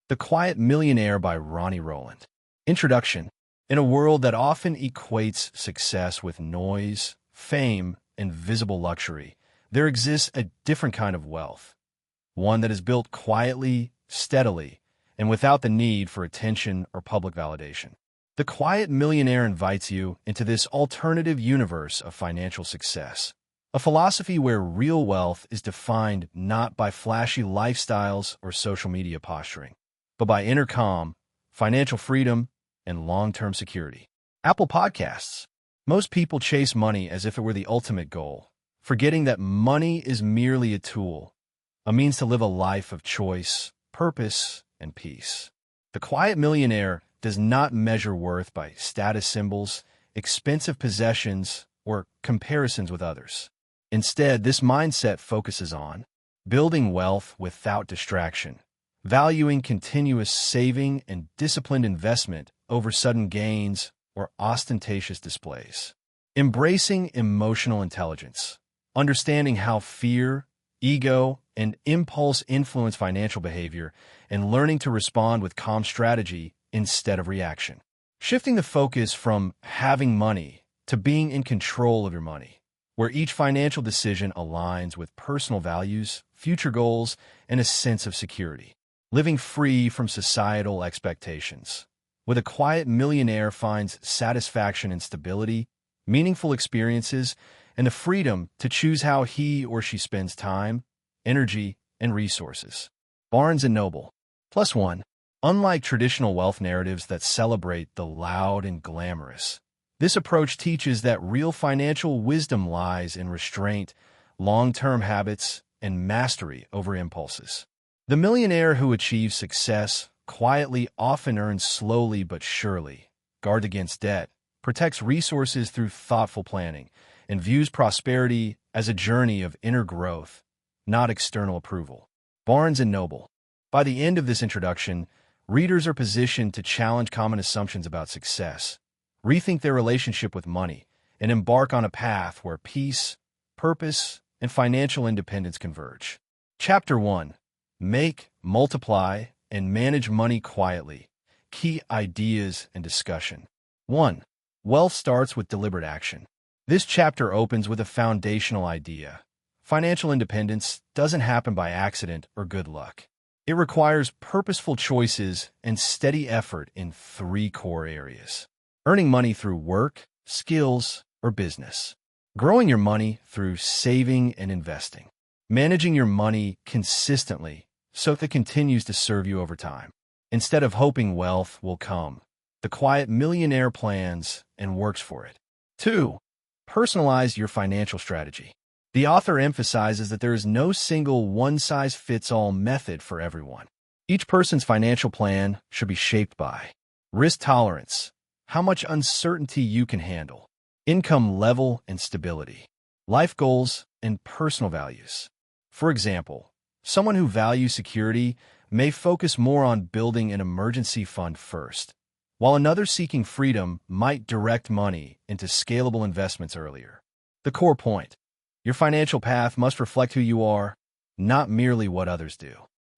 The Quiet Millionaire by Rony Roland. Introduction. In a world that often equates success with noise, fame, and visible luxury, there exists a different kind of wealth. One that is built quietly, steadily, and without the need for attention or public validation. The Quiet Millionaire invites you into this alternative universe of financial success, a philosophy where real wealth is defined not by flashy lifestyles or social media posturing, but by inner calm, financial freedom, and long-term security. Apple Podcasts. Most people chase money as if it were the ultimate goal, forgetting that money is merely a tool, a means to live a life of choice, purpose, and peace. The Quiet Millionaire does not measure worth by status symbols, expensive possessions, or comparisons with others. Instead, this mindset focuses on building wealth without distraction, valuing continuous saving and disciplined investment over sudden gains or ostentatious displays, embracing emotional intelligence, understanding how fear, ego, and impulse influence financial behavior, and learning to respond with calm strategy instead of reaction. Shifting the focus from having money to being in control of your money, where each financial decision aligns with personal values, future goals, and a sense of security. Living free from societal expectations. With a Quiet Millionaire finds satisfaction in stability, meaningful experiences, and the freedom to choose how he or she spends time, energy, and resources. Barnes & Noble. +1. Unlike traditional wealth narratives that celebrate the loud and glamorous, this approach teaches that real financial wisdom lies in restraint, long-term habits, and mastery over impulses. The millionaire who achieves success quietly often earns slowly but surely, guards against debt, protects resources through thoughtful planning, and views prosperity as a journey of inner growth, not external approval. Barnes & Noble. By the end of this introduction, readers are positioned to challenge common assumptions about success, rethink their relationship with money, and embark on a path where peace, purpose, and financial independence converge. Chapter 1. Make, multiply, and manage money quietly. Key ideas and discussion. 1. Wealth starts with deliberate action. This chapter opens with a foundational idea. Financial independence doesn't happen by accident or good luck. It requires purposeful choices and steady effort in 3 core areas. Earning money through work, skills, or business. Growing your money through saving and investing. Managing your money consistently so that it continues to serve you over time. Instead of hoping wealth will come, the Quiet Millionaire plans and works for it. 2. Personalize your financial strategy. The author emphasizes that there is no single one-size-fits-all method for everyone. Each person's financial plan should be shaped by risk tolerance, how much uncertainty you can handle, income level and stability, life goals, and personal values. For example, someone who values security may focus more on building an emergency fund first, while another seeking freedom might direct money into scalable investments earlier. The core point: your financial path must reflect who you are, not merely what others do.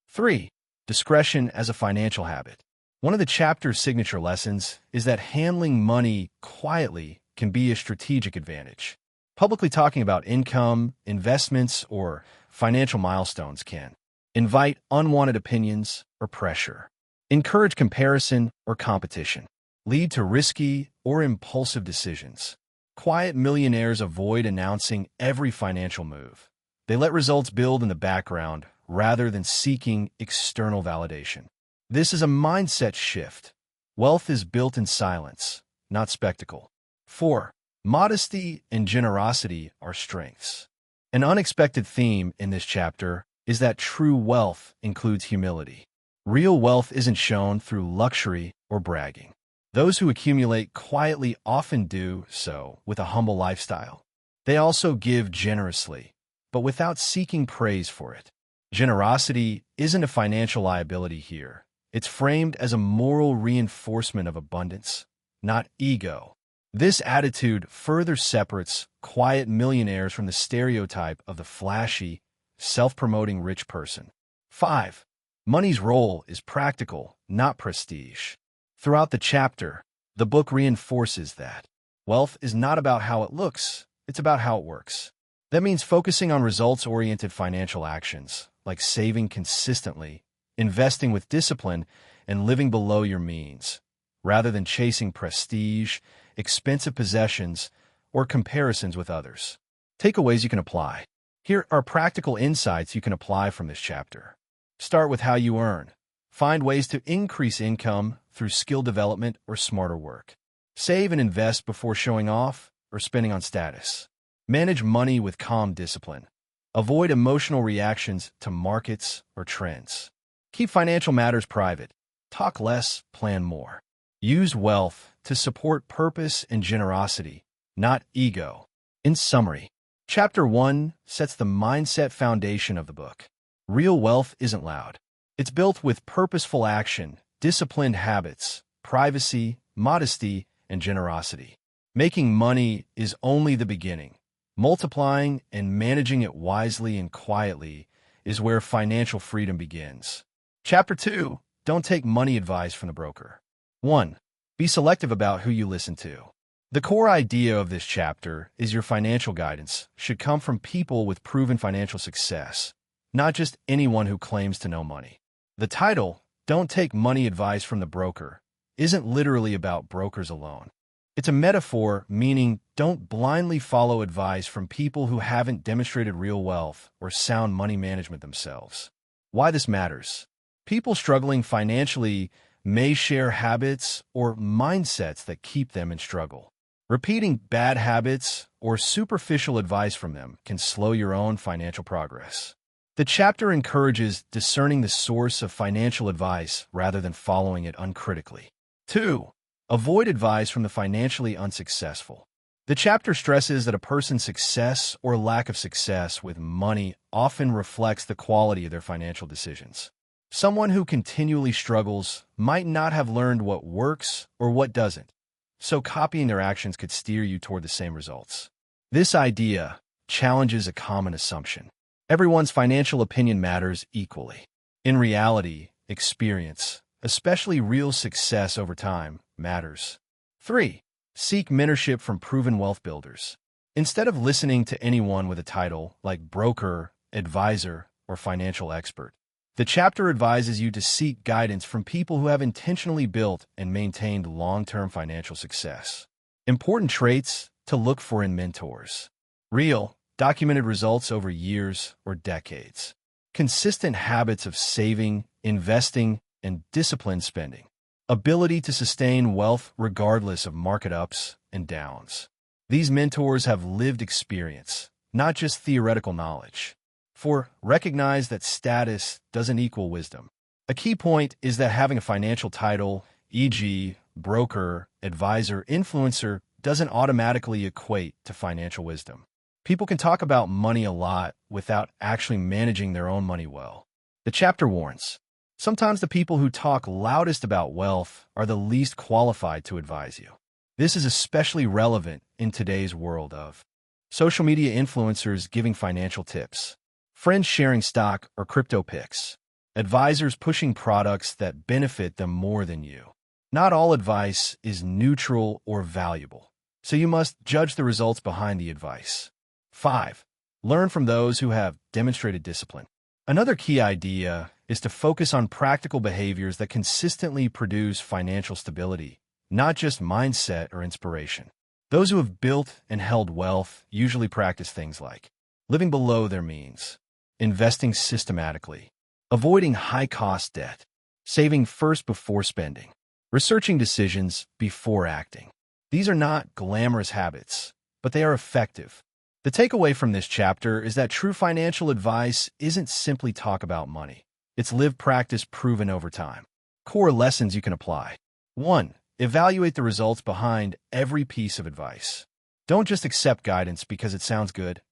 3. Discretion as a financial habit. One of the chapter's signature lessons is that handling money quietly can be a strategic advantage. Publicly talking about income, investments, or financial milestones can invite unwanted opinions or pressure, encourage comparison or competition, lead to risky or impulsive decisions. Quiet millionaires avoid announcing every financial move. They let results build in the background rather than seeking external validation. This is a mindset shift. Wealth is built in silence, not spectacle. 4. Modesty and generosity are strengths. An unexpected theme in this chapter is that true wealth includes humility. Real wealth isn't shown through luxury or bragging. Those who accumulate quietly often do so with a humble lifestyle. They also give generously, but without seeking praise for it. Generosity isn't a financial liability here. It's framed as a moral reinforcement of abundance, not ego. This attitude further separates quiet millionaires from the stereotype of the flashy, self-promoting rich person. 5. Money's role is practical, not prestige. Throughout the chapter, the book reinforces that wealth is not about how it looks, it's about how it works. That means focusing on results-oriented financial actions, like saving consistently, investing with discipline, and living below your means, rather than chasing prestige, expensive possessions, or comparisons with others. Takeaways you can apply. Here are practical insights you can apply from this chapter. Start with how you earn. Find ways to increase income through skill development or smarter work. Save and invest before showing off or spending on status. Manage money with calm discipline. Avoid emotional reactions to markets or trends. Keep financial matters private. Talk less, plan more. Use wealth to support purpose and generosity, not ego. In summary, Chapter 1 sets the mindset foundation of the book. Real wealth isn't loud. It's built with purposeful action, disciplined habits, privacy, modesty, and generosity. Making money is only the beginning. Multiplying and managing it wisely and quietly is where financial freedom begins. Chapter 2. Don't take money advice from the broker. 1. Be selective about who you listen to. The core idea of this chapter is your financial guidance should come from people with proven financial success, not just anyone who claims to know money. The title, Don't Take Money Advice from the Broker, isn't literally about brokers alone. It's a metaphor meaning don't blindly follow advice from people who haven't demonstrated real wealth or sound money management themselves. Why this matters. People struggling financially may share habits or mindsets that keep them in struggle. Repeating bad habits or superficial advice from them can slow your own financial progress. The chapter encourages discerning the source of financial advice rather than following it uncritically. 2. Avoid advice from the financially unsuccessful. The chapter stresses that a person's success or lack of success with money often reflects the quality of their financial decisions. Someone who continually struggles might not have learned what works or what doesn't, so copying their actions could steer you toward the same results. This idea challenges a common assumption. Everyone's financial opinion matters equally. In reality, experience, especially real success over time, matters. 3. Seek mentorship from proven wealth builders. Instead of listening to anyone with a title like broker, advisor, or financial expert, the chapter advises you to seek guidance from people who have intentionally built and maintained long-term financial success. Important traits to look for in mentors. Real, documented results over years or decades. Consistent habits of saving, investing, and disciplined spending. Ability to sustain wealth regardless of market ups and downs. These mentors have lived experience, not just theoretical knowledge. 4. Recognize that status doesn't equal wisdom. A key point is that having a financial title, e.g., broker, advisor, influencer, doesn't automatically equate to financial wisdom. People can talk about money a lot without actually managing their own money well. The chapter warns, sometimes the people who talk loudest about wealth are the least qualified to advise you. This is especially relevant in today's world of social media influencers giving financial tips, friends sharing stock or crypto picks, advisors pushing products that benefit them more than you. Not all advice is neutral or valuable, so you must judge the results behind the advice. 5. Learn from those who have demonstrated discipline. Another key idea is to focus on practical behaviors that consistently produce financial stability, not just mindset or inspiration. Those who have built and held wealth usually practice things like living below their means, investing systematically, avoiding high-cost debt, saving first before spending, researching decisions before acting. These are not glamorous habits, but they are effective. The takeaway from this chapter is that true financial advice isn't simply talk about money. It's lived practice proven over time. Core lessons you can apply. 1. Evaluate the results behind every piece of advice. Don't just accept guidance because it sounds good.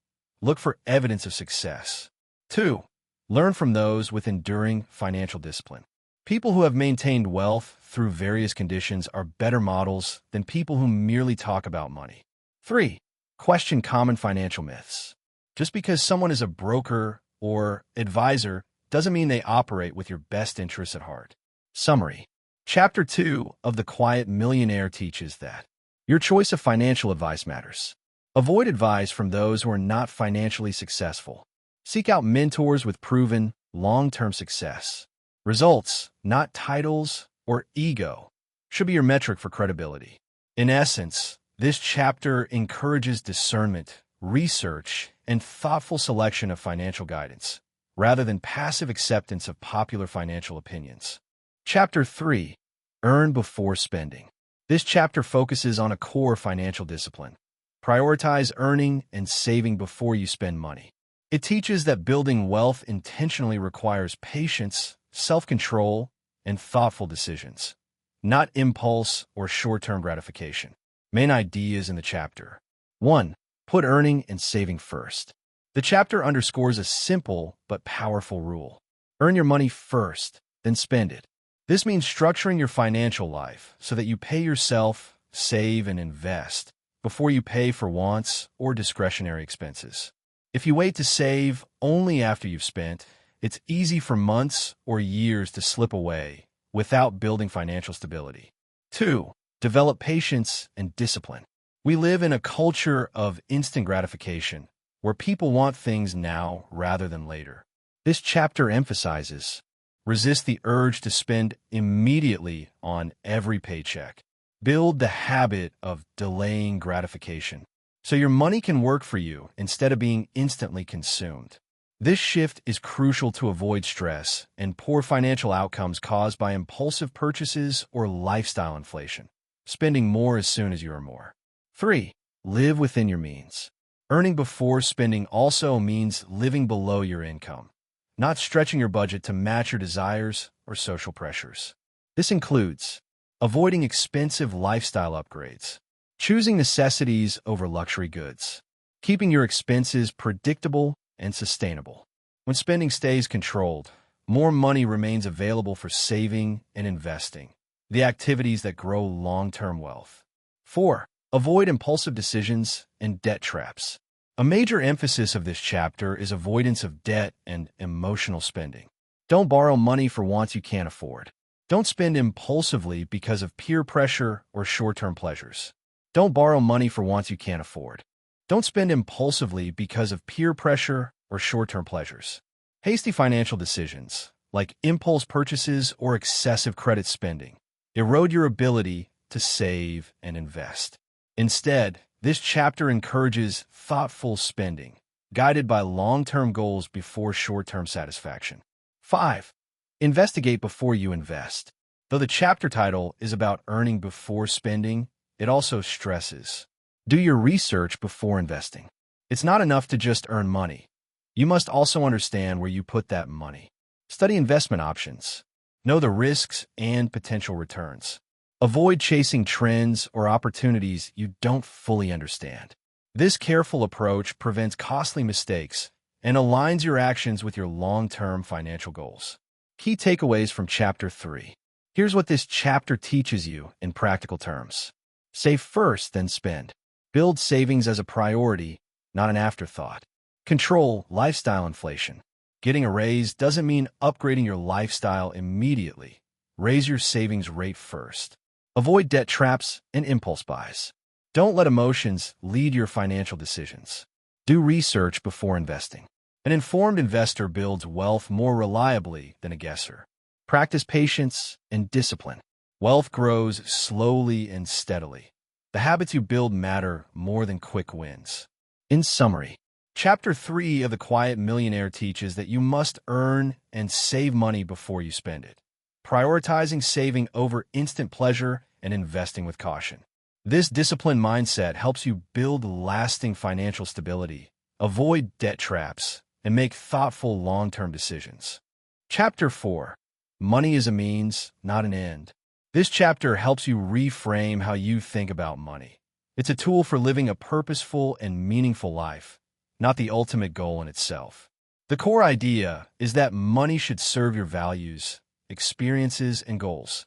Look for evidence of success. 2. Learn from those with enduring financial discipline. People who have maintained wealth through various conditions are better models than people who merely talk about money. 3. Question common financial myths. Just because someone is a broker or advisor doesn't mean they operate with your best interests at heart. Summary. Chapter 2 of The Quiet Millionaire teaches that your choice of financial advice matters. Avoid advice from those who are not financially successful. Seek out mentors with proven, long-term success. Results, not titles or ego, should be your metric for credibility. In essence, this chapter encourages discernment, research, and thoughtful selection of financial guidance, rather than passive acceptance of popular financial opinions. Chapter 3. Earn before spending. This chapter focuses on a core financial discipline. Prioritize earning and saving before you spend money. It teaches that building wealth intentionally requires patience, self-control, and thoughtful decisions, not impulse or short-term gratification. Main ideas in the chapter. 1. Put earning and saving first. The chapter underscores a simple but powerful rule. Earn your money first, then spend it. This means structuring your financial life so that you pay yourself, save, and invest before you pay for wants or discretionary expenses. If you wait to save only after you've spent, it's easy for months or years to slip away without building financial stability. 2. Develop patience and discipline. We live in a culture of instant gratification, where people want things now rather than later. This chapter emphasizes, resist the urge to spend immediately on every paycheck. Build the habit of delaying gratification, so your money can work for you instead of being instantly consumed. This shift is crucial to avoid stress and poor financial outcomes caused by impulsive purchases or lifestyle inflation, spending more as soon as you earn more. 3. Live within your means. Earning before spending also means living below your income, not stretching your budget to match your desires or social pressures. This includes avoiding expensive lifestyle upgrades, choosing necessities over luxury goods, keeping your expenses predictable and sustainable. When spending stays controlled, more money remains available for saving and investing, the activities that grow long-term wealth. 4. Avoid impulsive decisions and debt traps. A major emphasis of this chapter is avoidance of debt and emotional spending. Don't borrow money for wants you can't afford. Don't spend impulsively because of peer pressure or short-term pleasures. Don't borrow money for wants you can't afford. Don't spend impulsively because of peer pressure or short-term pleasures. Hasty financial decisions, like impulse purchases or excessive credit spending, erode your ability to save and invest. Instead, this chapter encourages thoughtful spending, guided by long-term goals before short-term satisfaction. 5. Investigate before you invest. Though the chapter title is about earning before spending, it also stresses, do your research before investing. It's not enough to just earn money. You must also understand where you put that money. Study investment options. Know the risks and potential returns. Avoid chasing trends or opportunities you don't fully understand. This careful approach prevents costly mistakes and aligns your actions with your long-term financial goals. Key takeaways from Chapter 3. Here's what this chapter teaches you in practical terms. Save first, then spend. Build savings as a priority, not an afterthought. Control lifestyle inflation. Getting a raise doesn't mean upgrading your lifestyle immediately. Raise your savings rate first. Avoid debt traps and impulse buys. Don't let emotions lead your financial decisions. Do research before investing. An informed investor builds wealth more reliably than a guesser. Practice patience and discipline. Wealth grows slowly and steadily. The habits you build matter more than quick wins. In summary, Chapter 3 of The Quiet Millionaire teaches that you must earn and save money before you spend it, prioritizing saving over instant pleasure and investing with caution. This disciplined mindset helps you build lasting financial stability, avoid debt traps, and make thoughtful long-term decisions. Chapter 4. Money is a means, not an end. This chapter helps you reframe how you think about money. It's a tool for living a purposeful and meaningful life, not the ultimate goal in itself. The core idea is that money should serve your values, experiences, and goals,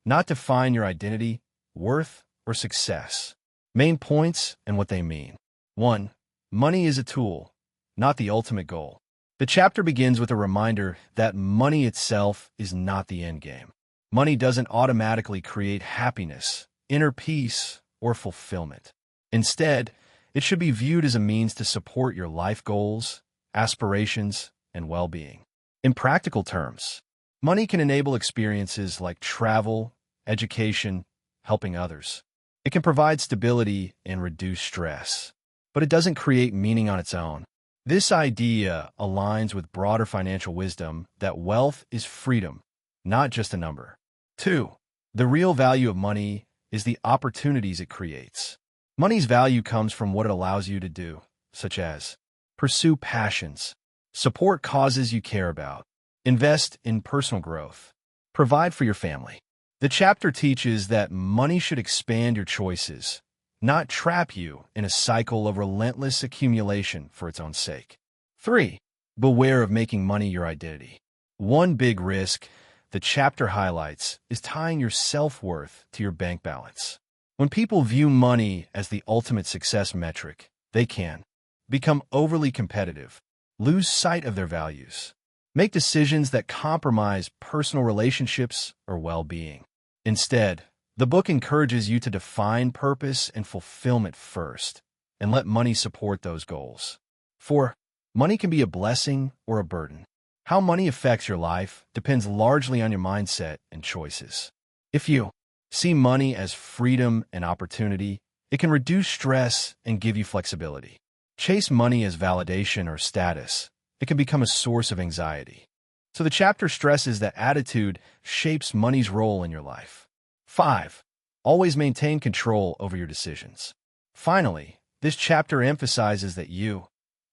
not define your identity, worth, or success. Main points and what they mean. 1. Money is a tool, not the ultimate goal. The chapter begins with a reminder that money itself is not the end game. Money doesn't automatically create happiness, inner peace, or fulfillment. Instead, it should be viewed as a means to support your life goals, aspirations, and well-being. In practical terms, money can enable experiences like travel, education, helping others. It can provide stability and reduce stress, but it doesn't create meaning on its own. This idea aligns with broader financial wisdom that wealth is freedom, not just a number. 2. The real value of money is the opportunities it creates. Money's value comes from what it allows you to do, such as pursue passions, support causes you care about, invest in personal growth, provide for your family. The chapter teaches that money should expand your choices, not trap you in a cycle of relentless accumulation for its own sake. 3. Beware of making money your identity. One big risk the chapter highlights is tying your self-worth to your bank balance. When people view money as the ultimate success metric, they can become overly competitive, lose sight of their values, make decisions that compromise personal relationships or well-being. Instead, the book encourages you to define purpose and fulfillment first, and let money support those goals. 4. Money can be a blessing or a burden. How money affects your life depends largely on your mindset and choices. If you see money as freedom and opportunity, it can reduce stress and give you flexibility. Chase money as validation or status, it can become a source of anxiety. So the chapter stresses that attitude shapes money's role in your life. 5. Always maintain control over your decisions. Finally, this chapter emphasizes that you,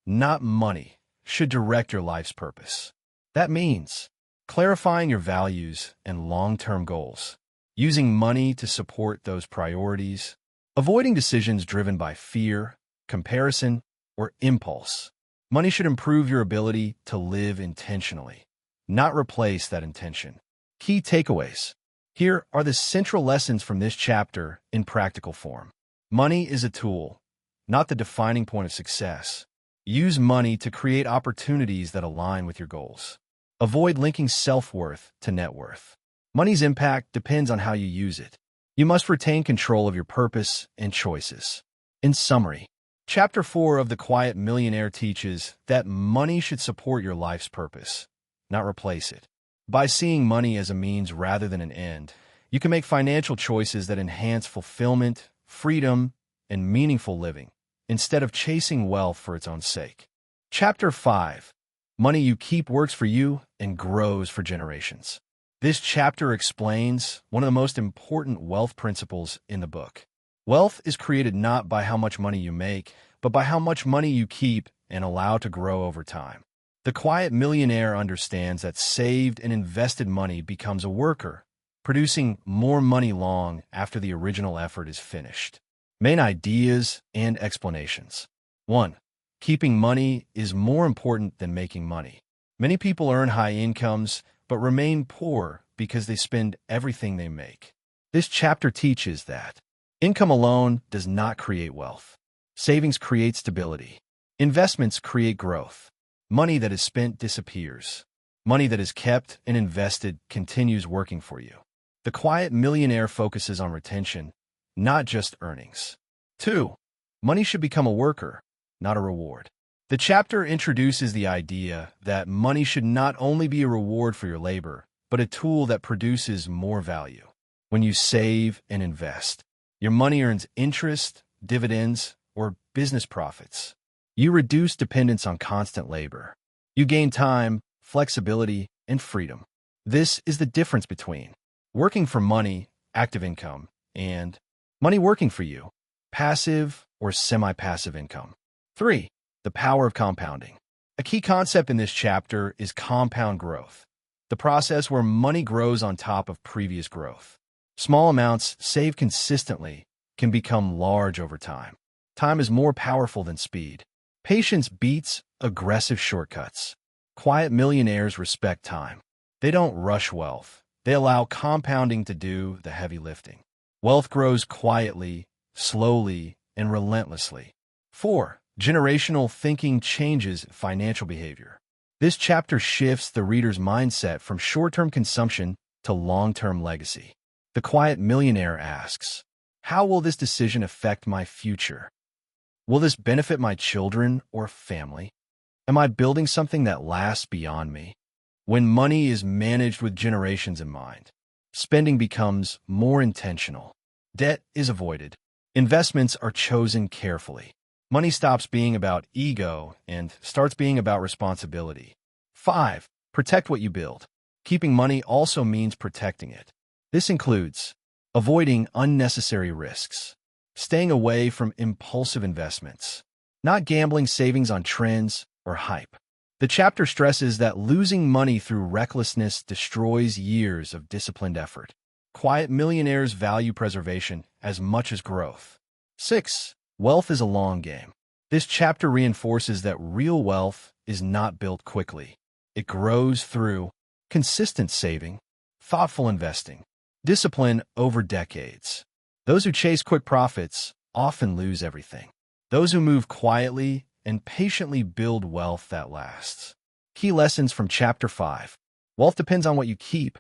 not money, should direct your life's purpose. That means clarifying your values and long-term goals, using money to support those priorities, avoiding decisions driven by fear, comparison, or impulse. Money should improve your ability to live intentionally, not replace that intention. Key takeaways. Here are the central lessons from this chapter in practical form. Money is a tool, not the defining point of success. Use money to create opportunities that align with your goals. Avoid linking self-worth to net worth. Money's impact depends on how you use it. You must retain control of your purpose and choices. In summary, Chapter 4 of The Quiet Millionaire teaches that money should support your life's purpose, not replace it. By seeing money as a means rather than an end, you can make financial choices that enhance fulfillment, freedom, and meaningful living, instead of chasing wealth for its own sake. Chapter 5. Money you keep works for you and grows for generations. This chapter explains one of the most important wealth principles in the book. Wealth is created not by how much money you make, but by how much money you keep and allow to grow over time. The quiet millionaire understands that saved and invested money becomes a worker, producing more money long after the original effort is finished. Main ideas and explanations. 1. Keeping money is more important than making money. Many people earn high incomes, but remain poor because they spend everything they make. This chapter teaches that income alone does not create wealth. Savings create stability. Investments create growth. Money that is spent disappears. Money that is kept and invested continues working for you. The quiet millionaire focuses on retention, not just earnings. 2. Money should become a worker, not a reward. The chapter introduces the idea that money should not only be a reward for your labor, but a tool that produces more value. When you save and invest, your money earns interest, dividends, or business profits. You reduce dependence on constant labor. You gain time, flexibility, and freedom. This is the difference between working for money, active income, and money working for you, passive or semi-passive income. 3. The power of compounding. A key concept in this chapter is compound growth, the process where money grows on top of previous growth. Small amounts saved consistently can become large over time. Time is more powerful than speed. Patience beats aggressive shortcuts. Quiet millionaires respect time. They don't rush wealth. They allow compounding to do the heavy lifting. Wealth grows quietly, slowly, and relentlessly. 4. Generational thinking changes financial behavior. This chapter shifts the reader's mindset from short-term consumption to long-term legacy. The Quiet Millionaire asks, how will this decision affect my future? Will this benefit my children or family? Am I building something that lasts beyond me? When money is managed with generations in mind, spending becomes more intentional. Debt is avoided. Investments are chosen carefully. Money stops being about ego and starts being about responsibility. 5. Protect what you build. Keeping money also means protecting it. This includes avoiding unnecessary risks, staying away from impulsive investments, not gambling savings on trends or hype. The chapter stresses that losing money through recklessness destroys years of disciplined effort. Quiet millionaires value preservation as much as growth. 6. Wealth is a long game. This chapter reinforces that real wealth is not built quickly. It grows through consistent saving, thoughtful investing, discipline over decades. Those who chase quick profits often lose everything. Those who move quietly and patiently build wealth that lasts. Key lessons from Chapter 5. Wealth depends on what you keep,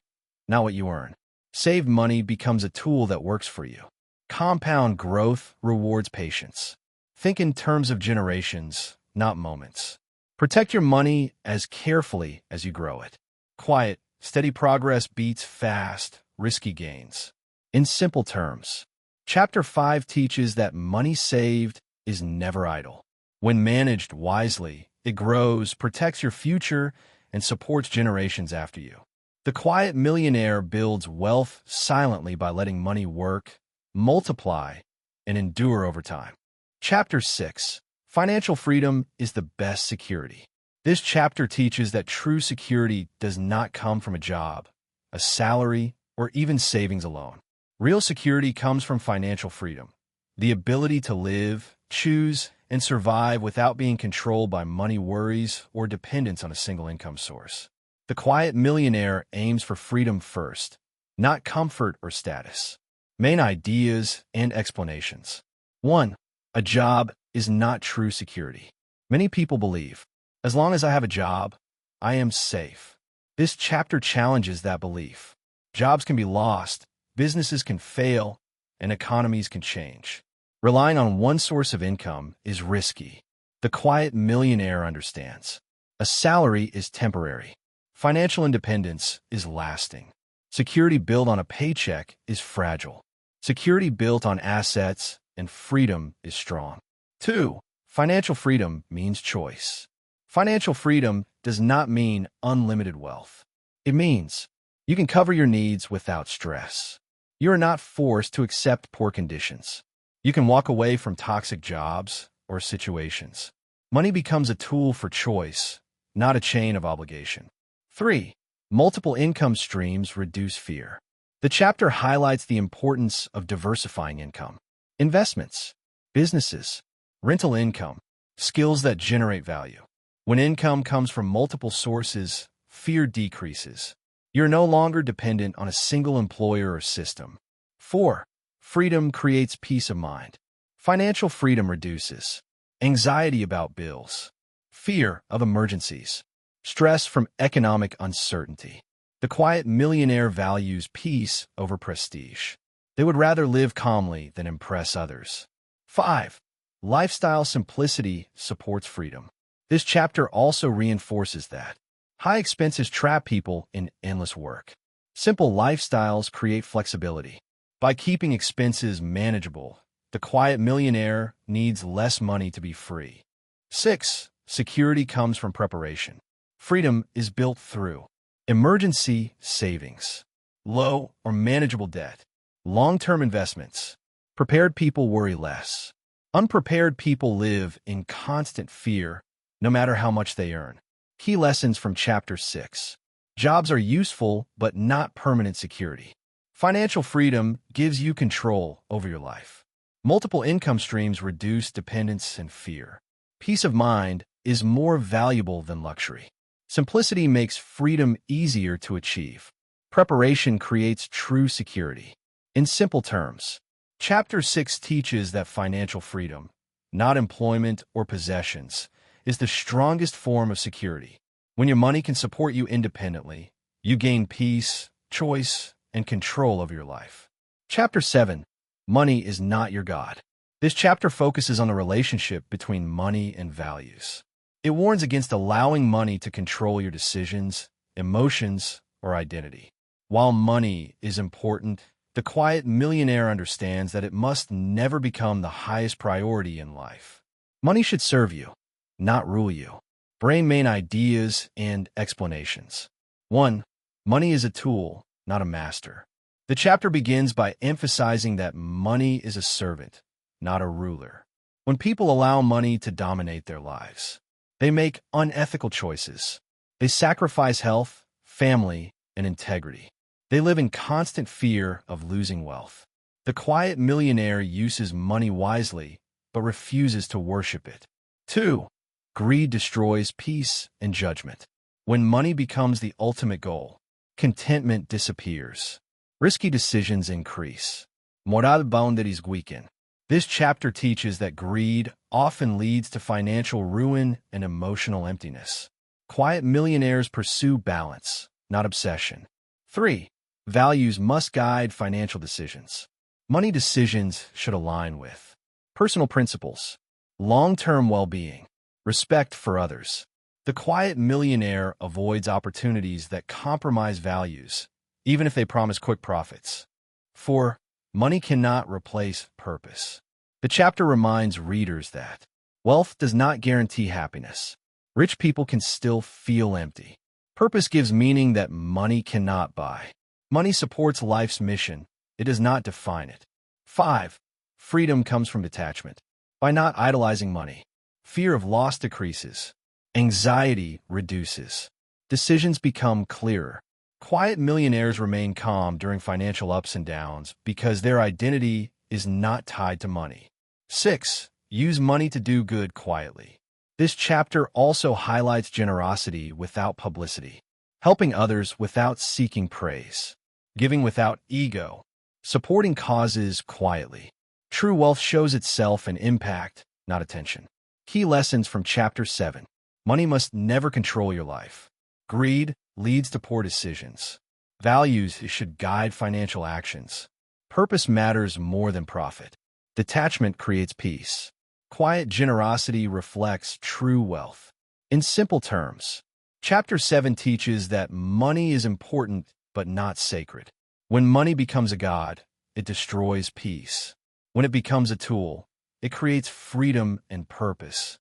not what you earn. Saved money becomes a tool that works for you. Compound growth rewards patience. Think in terms of generations, not moments. Protect your money as carefully as you grow it. Quiet, steady progress beats fast, risky gains. In simple terms, Chapter 5 teaches that money saved is never idle. When managed wisely, it grows, protects your future, and supports generations after you. The Quiet Millionaire builds wealth silently by letting money work, multiply, and endure over time. Chapter 6. Financial freedom is the best security. This chapter teaches that true security does not come from a job, a salary, or even savings alone. Real security comes from financial freedom, the ability to live, choose, and survive without being controlled by money worries or dependence on a single income source. The Quiet Millionaire aims for freedom first, not comfort or status. Main ideas and explanations. 1. A job is not true security. Many people believe, as long as I have a job, I am safe. This chapter challenges that belief. Jobs can be lost, businesses can fail, and economies can change. Relying on one source of income is risky. The Quiet Millionaire understands. A salary is temporary. Financial independence is lasting. Security built on a paycheck is fragile. Security built on assets and freedom is strong. 2. Financial freedom means choice. Financial freedom does not mean unlimited wealth. It means you can cover your needs without stress. You are not forced to accept poor conditions. You can walk away from toxic jobs or situations. Money becomes a tool for choice, not a chain of obligation. 3. Multiple income streams reduce fear. The chapter highlights the importance of diversifying income. Investments, businesses, rental income, skills that generate value. When income comes from multiple sources, fear decreases. You're no longer dependent on a single employer or system. 4. Freedom creates peace of mind. Financial freedom reduces anxiety about bills, fear of emergencies, stress from economic uncertainty. The Quiet Millionaire values peace over prestige. They would rather live calmly than impress others. 5. Lifestyle simplicity supports freedom. This chapter also reinforces that high expenses trap people in endless work. Simple lifestyles create flexibility. By keeping expenses manageable, the Quiet Millionaire needs less money to be free. 6. Security comes from preparation. Freedom is built through emergency savings, low or manageable debt, long-term investments. Prepared people worry less. Unprepared people live in constant fear, no matter how much they earn. Key lessons from Chapter 6. Jobs are useful, but not permanent security. Financial freedom gives you control over your life. Multiple income streams reduce dependence and fear. Peace of mind is more valuable than luxury. Simplicity makes freedom easier to achieve. Preparation creates true security. In simple terms, Chapter 6 teaches that financial freedom, not employment or possessions, is the strongest form of security. When your money can support you independently, you gain peace, choice, and control of your life. Chapter 7. Money is not your God. This chapter focuses on the relationship between money and values. It warns against allowing money to control your decisions, emotions, or identity. While money is important, the quiet millionaire understands that it must never become the highest priority in life. Money should serve you, not rule you. Brain main ideas and explanations. 1. Money is a tool, not a master. The chapter begins by emphasizing that money is a servant, not a ruler. When people allow money to dominate their lives, they make unethical choices. They sacrifice health, family, and integrity. They live in constant fear of losing wealth. The quiet millionaire uses money wisely, but refuses to worship it. 2. Greed destroys peace and judgment. When money becomes the ultimate goal, contentment disappears. Risky decisions increase. Moral boundaries weaken. This chapter teaches that greed often leads to financial ruin and emotional emptiness. Quiet millionaires pursue balance, not obsession. 3. Values must guide financial decisions. Money decisions should align with personal principles, long-term well-being, respect for others. The quiet millionaire avoids opportunities that compromise values, even if they promise quick profits. 4. Money cannot replace purpose. The chapter reminds readers that wealth does not guarantee happiness. Rich people can still feel empty. Purpose gives meaning that money cannot buy. Money supports life's mission. It does not define it. 5. Freedom comes from detachment. By not idolizing money, fear of loss decreases. Anxiety reduces. Decisions become clearer. Quiet millionaires remain calm during financial ups and downs because their identity is not tied to money. 6. Use money to do good quietly. This chapter also highlights generosity without publicity, helping others without seeking praise, giving without ego, supporting causes quietly. True wealth shows itself in impact, not attention. Key lessons from Chapter 7. Money must never control your life. Greed leads to poor decisions. Values should guide financial actions. Purpose matters more than profit. Detachment creates peace. Quiet generosity reflects true wealth. In simple terms, Chapter 7 teaches that money is important but not sacred. When money becomes a god, it destroys peace. When it becomes a tool, it creates freedom and purpose.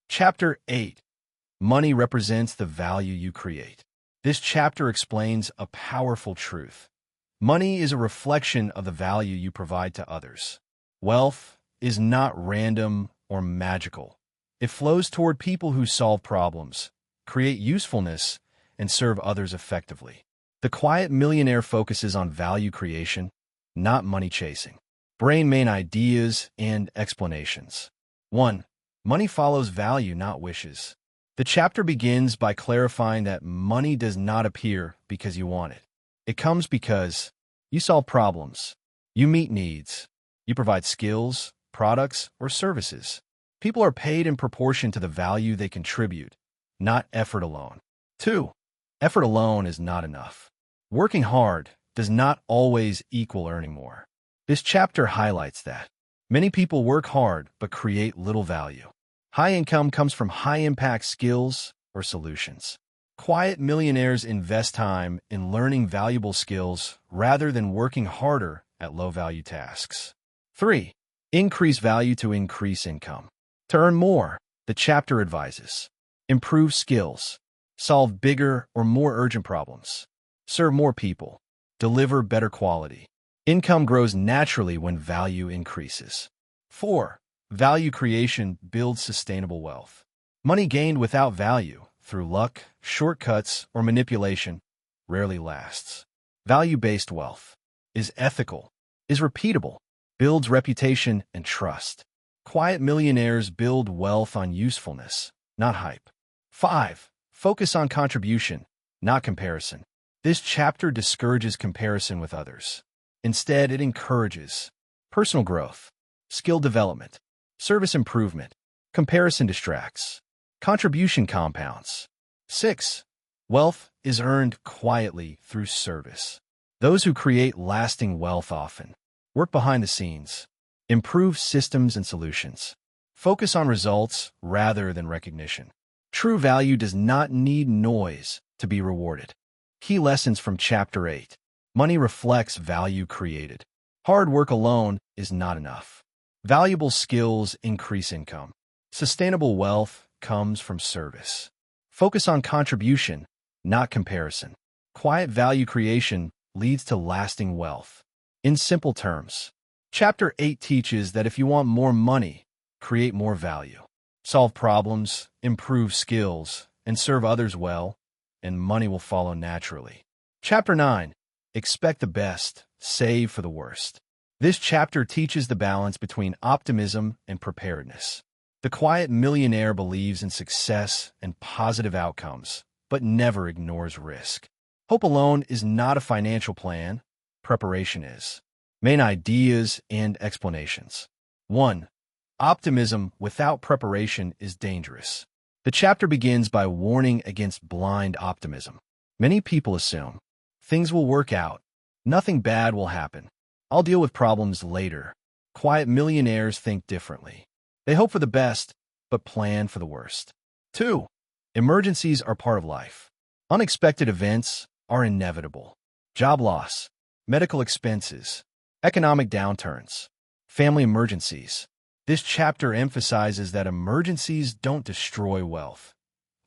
Chapter 8. Money represents the value you create. This chapter explains a powerful truth. Money is a reflection of the value you provide to others. Wealth is not random or magical. It flows toward people who solve problems, create usefulness, and serve others effectively. The quiet millionaire focuses on value creation, not money chasing. Brain main ideas and explanations. 1. Money follows value, not wishes. The chapter begins by clarifying that money does not appear because you want it. It comes because you solve problems, you meet needs, you provide skills, products, or services. People are paid in proportion to the value they contribute, not effort alone. 2. Effort alone is not enough. Working hard does not always equal earning more. This chapter highlights that. Many people work hard but create little value. High income comes from high-impact skills or solutions. Quiet millionaires invest time in learning valuable skills rather than working harder at low-value tasks. 3. Increase value to increase income. To earn more, the chapter advises. Improve skills. Solve bigger or more urgent problems. Serve more people. Deliver better quality. Income grows naturally when value increases. 4. Value creation builds sustainable wealth. Money gained without value, through luck, shortcuts, or manipulation, rarely lasts. Value-based wealth is ethical, is repeatable, builds reputation and trust. Quiet millionaires build wealth on usefulness, not hype. 5. Focus on contribution, not comparison. This chapter discourages comparison with others. Instead, it encourages personal growth, skill development, service improvement. Comparison distracts. Contribution compounds. 6. Wealth is earned quietly through service. Those who create lasting wealth often work behind the scenes, improve systems and solutions, focus on results rather than recognition. True value does not need noise to be rewarded. Key lessons from Chapter 8. Money reflects value created. Hard work alone is not enough. Valuable skills increase income. Sustainable wealth comes from service. Focus on contribution, not comparison. Quiet value creation leads to lasting wealth. In simple terms, Chapter 8 teaches that if you want more money, create more value. Solve problems, improve skills, and serve others well, and money will follow naturally. Chapter 9. Expect the best, save for the worst. This chapter teaches the balance between optimism and preparedness. The quiet millionaire believes in success and positive outcomes, but never ignores risk. Hope alone is not a financial plan. Preparation is. Main ideas and explanations. 1. Optimism without preparation is dangerous. The chapter begins by warning against blind optimism. Many people assume things will work out, nothing bad will happen, I'll deal with problems later. Quiet millionaires think differently. They hope for the best, but plan for the worst. 2. Emergencies are part of life. Unexpected events are inevitable. Job loss, medical expenses, economic downturns, family emergencies. This chapter emphasizes that emergencies don't destroy wealth.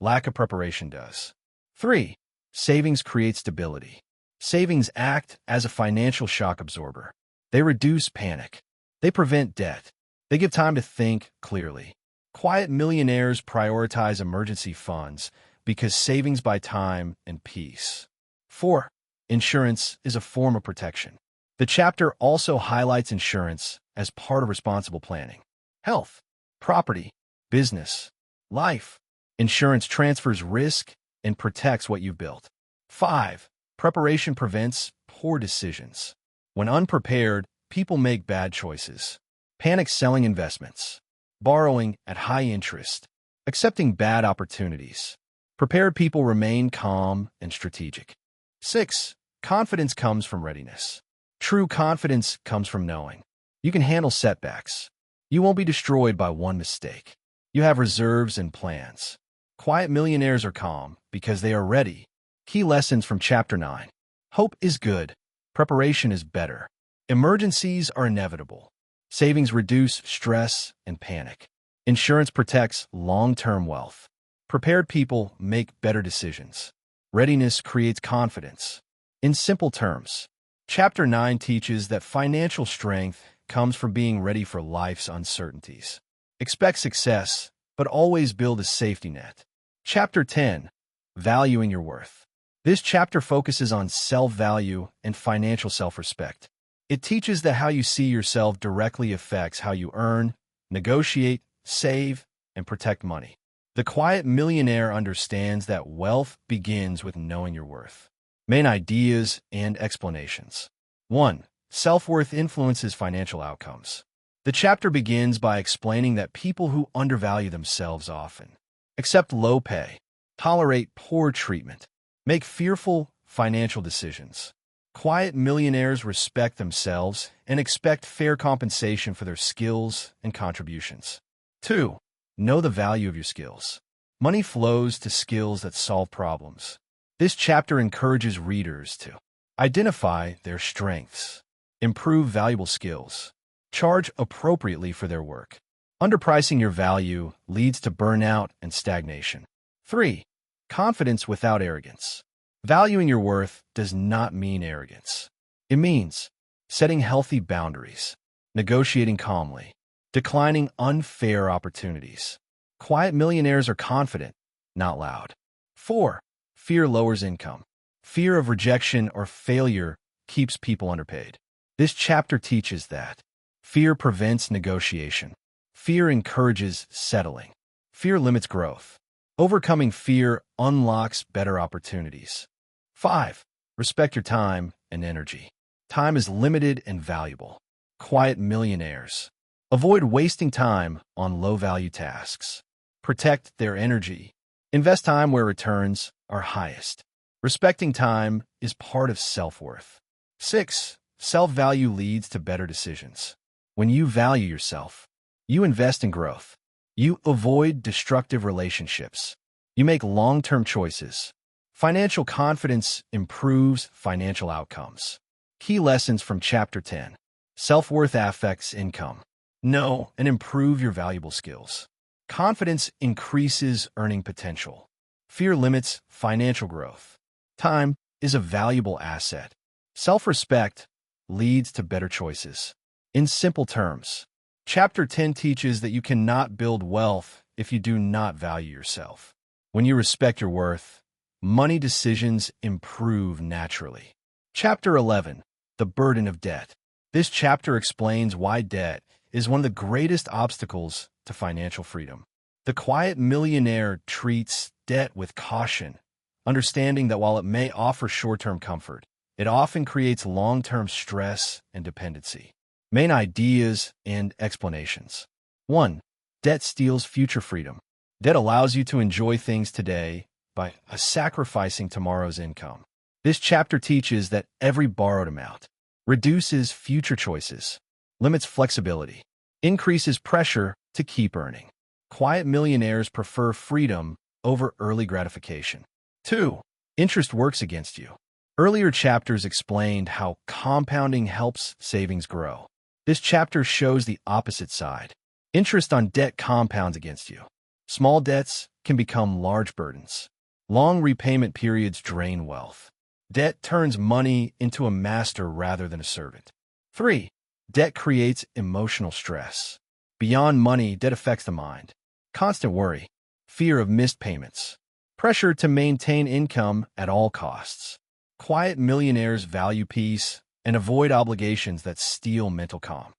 Lack of preparation does. 3. Savings create stability. Savings act as a financial shock absorber. They reduce panic. They prevent debt. They give time to think clearly. Quiet millionaires prioritize emergency funds because savings buy time and peace. 4. Insurance is a form of protection. The chapter also highlights insurance as part of responsible planning. Health, property, business, life. Insurance transfers risk and protects what you've built. 5. Preparation prevents poor decisions. When unprepared, people make bad choices. Panic selling investments, borrowing at high interest, accepting bad opportunities. Prepared people remain calm and strategic. 6. Confidence comes from readiness. True confidence comes from knowing you can handle setbacks. You won't be destroyed by one mistake. You have reserves and plans. Quiet millionaires are calm because they are ready. Key lessons from Chapter 9. Hope is good. Preparation is better. Emergencies are inevitable. Savings reduce stress and panic. Insurance protects long-term wealth. Prepared people make better decisions. Readiness creates confidence. In simple terms, Chapter 9 teaches that financial strength comes from being ready for life's uncertainties. Expect success, but always build a safety net. Chapter 10. Valuing your worth. This chapter focuses on self-value and financial self-respect. It teaches that how you see yourself directly affects how you earn, negotiate, save, and protect money. The quiet millionaire understands that wealth begins with knowing your worth. Main ideas and explanations. 1. Self-worth influences financial outcomes. The chapter begins by explaining that people who undervalue themselves often accept low pay, tolerate poor treatment, make fearful financial decisions. Quiet millionaires respect themselves and expect fair compensation for their skills and contributions. 2. Know the value of your skills. Money flows to skills that solve problems. This chapter encourages readers to identify their strengths, improve valuable skills, charge appropriately for their work. Underpricing your value leads to burnout and stagnation. 3. Confidence without arrogance. Valuing your worth does not mean arrogance. It means setting healthy boundaries, negotiating calmly, declining unfair opportunities. Quiet millionaires are confident, not loud. 4. Fear lowers income. Fear of rejection or failure keeps people underpaid. This chapter teaches that fear prevents negotiation. Fear encourages settling. Fear limits growth. Overcoming fear unlocks better opportunities. 5. Respect your time and energy. Time is limited and valuable. Quiet millionaires avoid wasting time on low-value tasks. Protect their energy Invest time where returns are highest. Respecting time is part of self-worth. 6. Self-value leads to better decisions. When you value yourself, you invest in growth. You avoid destructive relationships. You make long-term choices. Financial confidence improves financial outcomes. Key lessons from Chapter 10. Self-worth affects income. Know and improve your valuable skills. Confidence increases earning potential. Fear limits financial growth. Time is a valuable asset. Self-respect leads to better choices. In simple terms, Chapter 10 teaches that you cannot build wealth if you do not value yourself. When you respect your worth, money decisions improve naturally. Chapter 11. The burden of debt. This chapter explains why debt is one of the greatest obstacles to financial freedom. The quiet millionaire treats debt with caution, understanding that while it may offer short-term comfort, it often creates long-term stress and dependency. Main ideas and explanations. 1. Debt steals future freedom. Debt allows you to enjoy things today by sacrificing tomorrow's income. This chapter teaches that every borrowed amount reduces future choices, limits flexibility, increases pressure to keep earning. Quiet millionaires prefer freedom over early gratification. 2. Interest works against you. Earlier chapters explained how compounding helps savings grow. This chapter shows the opposite side. Interest on debt compounds against you. Small debts can become large burdens. Long repayment periods drain wealth. Debt turns money into a master rather than a servant. 3. Debt creates emotional stress. Beyond money, debt affects the mind. Constant worry, fear of missed payments, pressure to maintain income at all costs. Quiet millionaires value peace and avoid obligations that steal mental calm.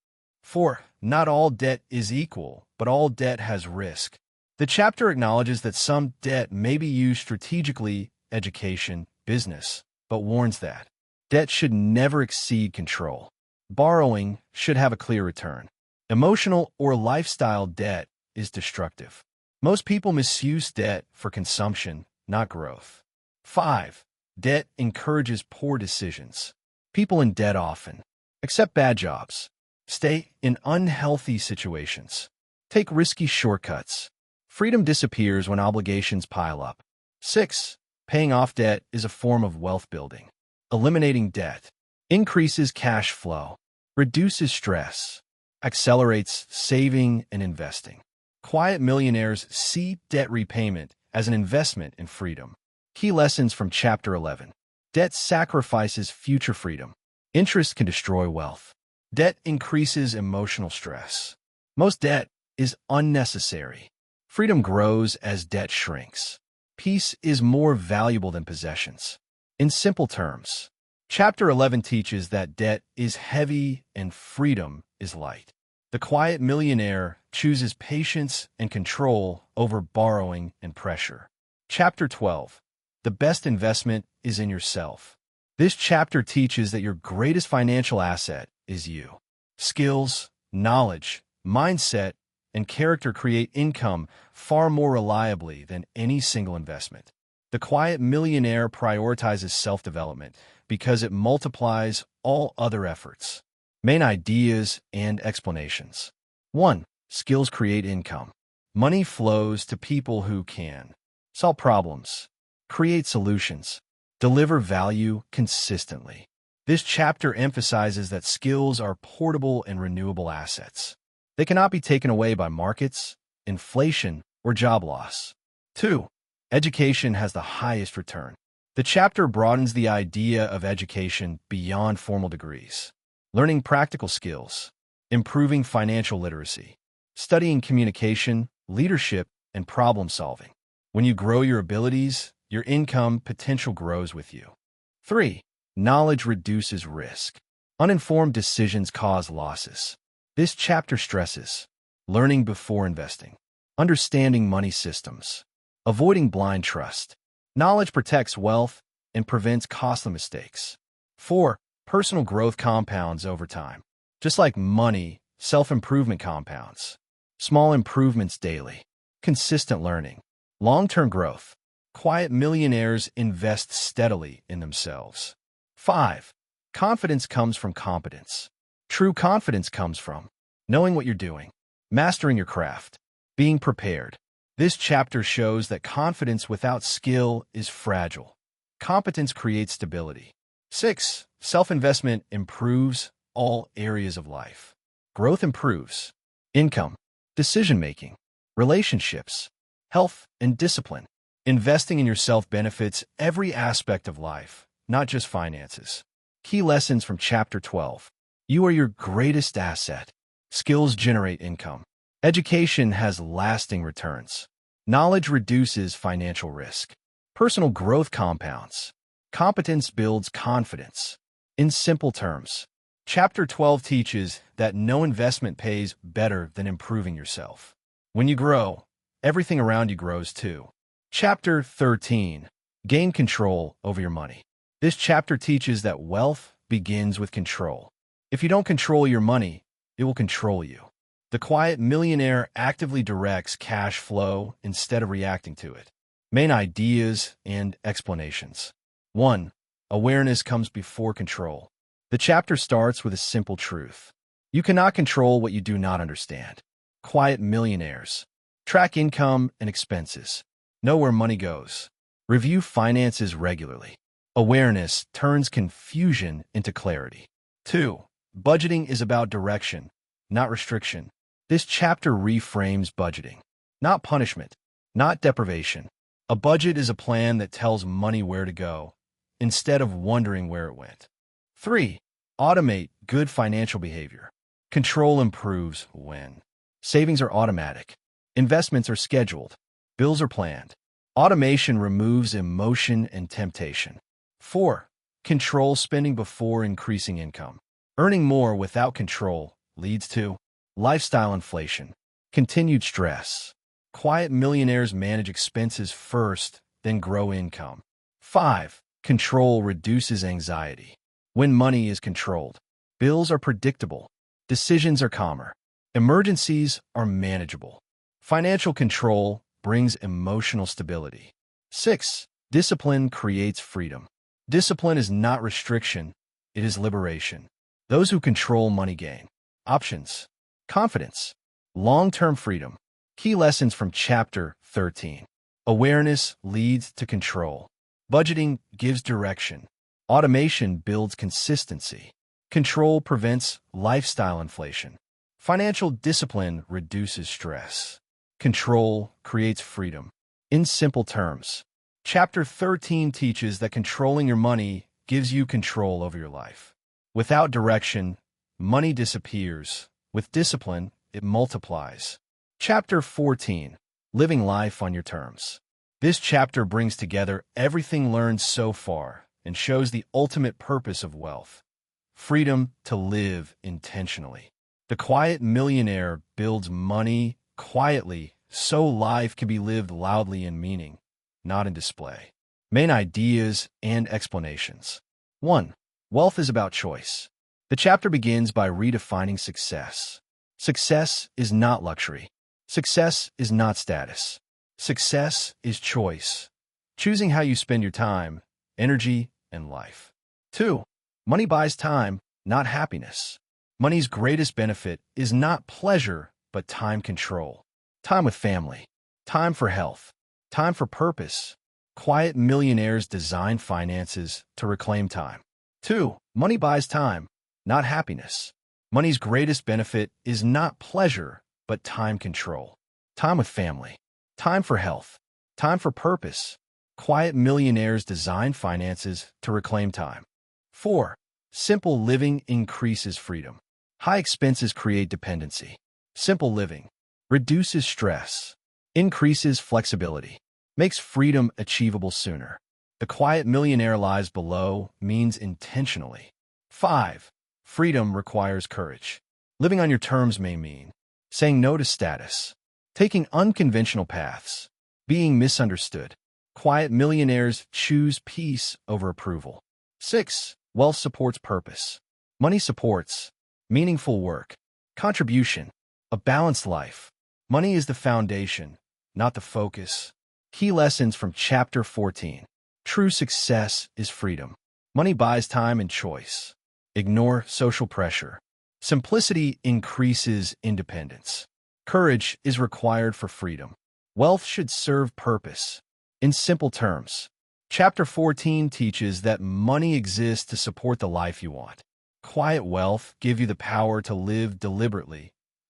4. Not all debt is equal, but all debt has risk. The chapter acknowledges that some debt may be used strategically, education, business, but warns that debt should never exceed control. Borrowing should have a clear return. Emotional or lifestyle debt is destructive. Most people misuse debt for consumption, not growth. 5. Debt encourages poor decisions. People in debt often accept bad jobs, stay in unhealthy situations, take risky shortcuts. Freedom disappears when obligations pile up. 6. Paying off debt is a form of wealth building. Eliminating debt increases cash flow, reduces stress, accelerates saving and investing. Quiet millionaires see debt repayment as an investment in freedom. Key lessons from Chapter 11. Debt sacrifices future freedom. Interest can destroy wealth. Debt increases emotional stress. Most debt is unnecessary. Freedom grows as debt shrinks. Peace is more valuable than possessions. In simple terms, Chapter 11 teaches that debt is heavy and freedom is light. The quiet millionaire chooses patience and control over borrowing and pressure. Chapter 12. The best investment is in yourself. This chapter teaches that your greatest financial asset is you. Skills, knowledge, mindset, and character create income far more reliably than any single investment. The quiet millionaire prioritizes self-development because it multiplies all other efforts. Main ideas and explanations. 1. Skills create income. Money flows to people who can solve problems, create solutions, deliver value consistently. This chapter emphasizes that skills are portable and renewable assets. They cannot be taken away by markets, inflation, or job loss. 2. Education has the highest return. The chapter broadens the idea of education beyond formal degrees. Learning practical skills, improving financial literacy, studying communication, leadership, and problem solving. When you grow your abilities, your income potential grows with you. 3. Knowledge reduces risk. Uninformed decisions cause losses. This chapter stresses learning before investing, understanding money systems, avoiding blind trust. Knowledge protects wealth and prevents costly mistakes. 4. Personal growth compounds over time. Just like money, self-improvement compounds. Small improvements daily. Consistent learning. Long-term growth. Quiet millionaires invest steadily in themselves. 5. Confidence comes from competence. True confidence comes from knowing what you're doing, mastering your craft, being prepared. This chapter shows that confidence without skill is fragile. Competence creates stability. 6. Self-investment improves all areas of life. Growth improves income, decision-making, relationships, health, and discipline. Investing in yourself benefits every aspect of life, not just finances. Key lessons from Chapter 12. You are your greatest asset. Skills generate income. Education has lasting returns. Knowledge reduces financial risk. Personal growth compounds. Competence builds confidence. In simple terms, Chapter 12 teaches that no investment pays better than improving yourself. When you grow, everything around you grows too. Chapter 13. Gain control over your money. This chapter teaches that wealth begins with control. If you don't control your money, it will control you. The quiet millionaire actively directs cash flow instead of reacting to it. Main ideas and explanations. 1. Awareness comes before control. The chapter starts with a simple truth. You cannot control what you do not understand. Quiet millionaires. Track income and expenses. Know where money goes. Review finances regularly. Awareness turns confusion into clarity. 2. Budgeting is about direction, not restriction. This chapter reframes budgeting. Not punishment, not deprivation. A budget is a plan that tells money where to go, instead of wondering where it went. 3. Automate good financial behavior. Control improves when savings are automatic, investments are scheduled, bills are planned. Automation removes emotion and temptation. 4. Control spending before increasing income. Earning more without control leads to lifestyle inflation, continued stress. Quiet millionaires manage expenses first, then grow income. 5. Control reduces anxiety. When money is controlled, bills are predictable, decisions are calmer, emergencies are manageable. Financial control brings emotional stability. 6. Discipline creates freedom. Discipline is not restriction, it is liberation. Those who control money gain options, confidence, long-term freedom. Key lessons from Chapter 13. Awareness leads to control. Budgeting gives direction. Automation builds consistency. Control prevents lifestyle inflation. Financial discipline reduces stress. Control creates freedom. In simple terms, Chapter 13 teaches that controlling your money gives you control over your life. Without direction, money disappears. With discipline, it multiplies. Chapter 14. Living life on your terms. This chapter brings together everything learned so far and shows the ultimate purpose of wealth: freedom to live intentionally. The quiet millionaire builds money quietly so life can be lived loudly in meaning, not in display. Main ideas and explanations. 1. Wealth is about choice. The chapter begins by redefining success. Success is not luxury. Success is not status. Success is choice. Choosing how you spend your time, energy, and life. 2. Money buys time, not happiness. Money's greatest benefit is not pleasure, but time control. Time with family. Time for health. Time for purpose. Quiet millionaires design finances to reclaim time. 2. Money buys time, not happiness. Money's greatest benefit is not pleasure, but time control. Time with family. Time for health. Time for purpose. Quiet millionaires design finances to reclaim time. 4. Simple living increases freedom. High expenses create dependency. Simple living reduces stress, increases flexibility, makes freedom achievable sooner. The quiet millionaire lies below means intentionally. 5. Freedom requires courage. Living on your terms may mean saying no to status, taking unconventional paths, being misunderstood. Quiet millionaires choose peace over approval. 6. Wealth supports purpose. Money supports meaningful work, contribution, a balanced life. Money is the foundation, not the focus. Key lessons from Chapter 14. True success is freedom. Money buys time and choice. Ignore social pressure. Simplicity increases independence. Courage is required for freedom. Wealth should serve purpose. In simple terms, Chapter 14 teaches that money exists to support the life you want. Quiet wealth gives you the power to live deliberately,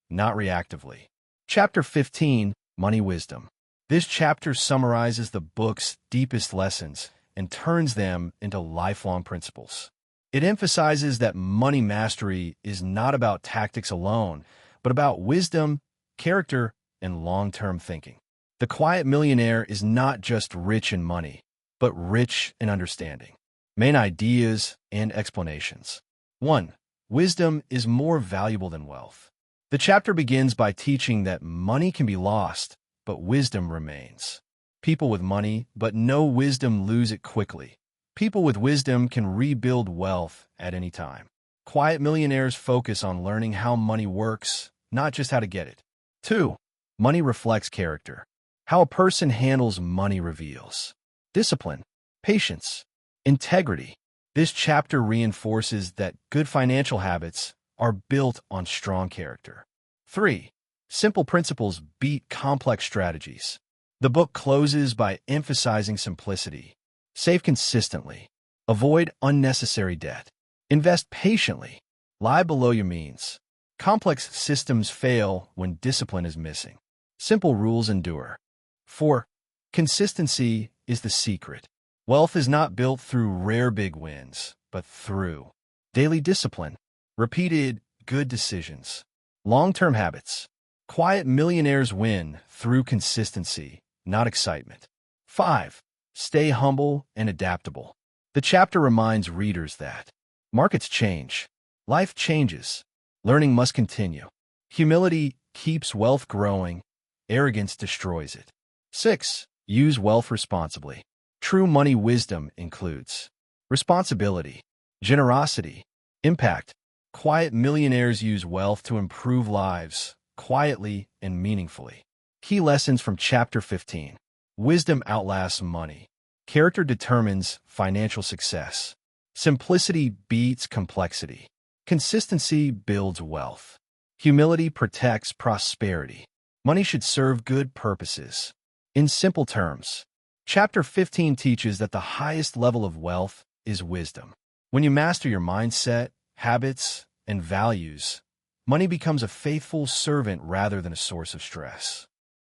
not reactively. Chapter 15, Money Wisdom. This chapter summarizes the book's deepest lessons and turns them into lifelong principles. It emphasizes that money mastery is not about tactics alone, but about wisdom, character, and long-term thinking. The Quiet Millionaire is not just rich in money, but rich in understanding. Main ideas and explanations. 1. Wisdom is more valuable than wealth. The chapter begins by teaching that money can be lost, but wisdom remains. People with money but no wisdom lose it quickly. People with wisdom can rebuild wealth at any time. Quiet millionaires focus on learning how money works, not just how to get it. 2. Money reflects character. How a person handles money reveals discipline, patience, integrity. This chapter reinforces that good financial habits are built on strong character. 3. Simple principles beat complex strategies. The book closes by emphasizing simplicity. Save consistently. Avoid unnecessary debt. Invest patiently. Lie below your means. Complex systems fail when discipline is missing. Simple rules endure. 4. Consistency is the secret. Wealth is not built through rare big wins, but through daily discipline, repeated good decisions, long-term habits. Quiet millionaires win through consistency, not excitement. 5. Stay humble and adaptable. The chapter reminds readers that markets change, life changes, learning must continue. Humility keeps wealth growing, arrogance destroys it. 6. Use wealth responsibly. True money wisdom includes responsibility, generosity, impact. Quiet millionaires use wealth to improve lives, quietly and meaningfully. Key lessons from Chapter 15. Wisdom outlasts money. Character determines financial success. Simplicity beats complexity. Consistency builds wealth. Humility protects prosperity. Money should serve good purposes. In simple terms, Chapter 15 teaches that the highest level of wealth is wisdom. When you master your mindset, habits, and values, money becomes a faithful servant rather than a source of stress.